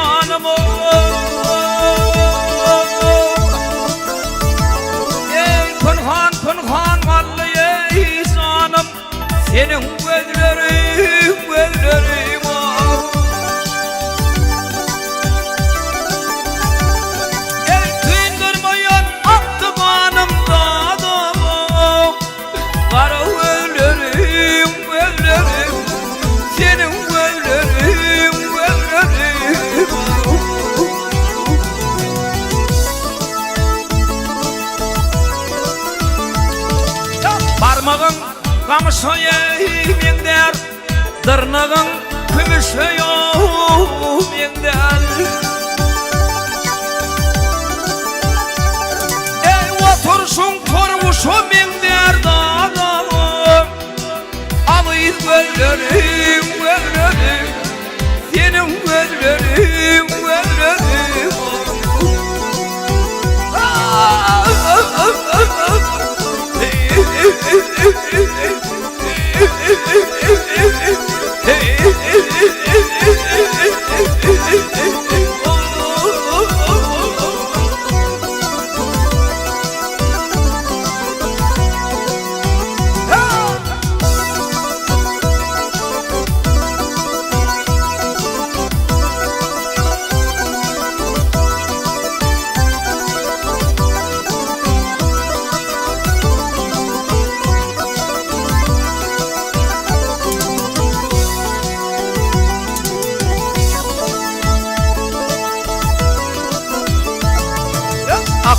canım ey pınhan vallahi ey canım senin gözlerim ey tüyündürmeyen attı kanım dağdım kara gözlerim senin gözlerim parmağın kamışaya mender tırnağın kümüşaya mender ey otursun tormuşu mender dağım alıyız gözlerim senin gözlerim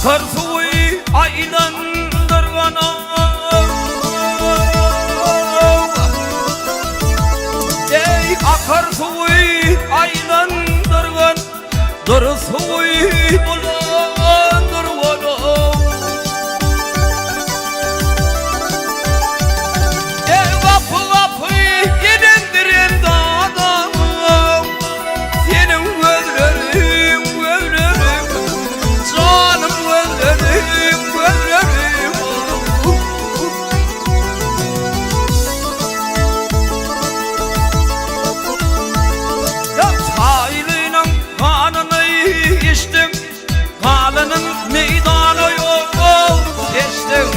akar suyu aylandırgana ey akar suyu aylandırgan dur suyu bulandırgana ey kapı yenendiren dağdım senin gözlerim canım gözlerim ya sahiline kanını içtim kalının meydanı yok geçtim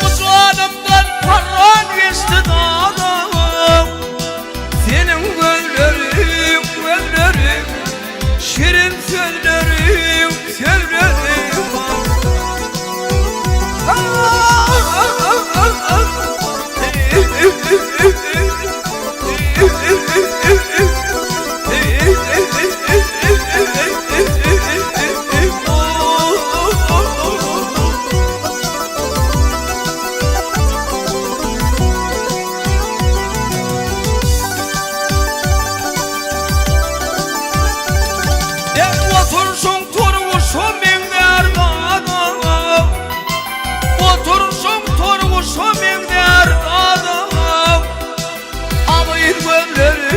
bu canımdan paran geçti dağdım senin gözlerim şirin sözlerim otursun turmuşu mender dağdım otursun turmuşu mender dağdım alayım gözlerim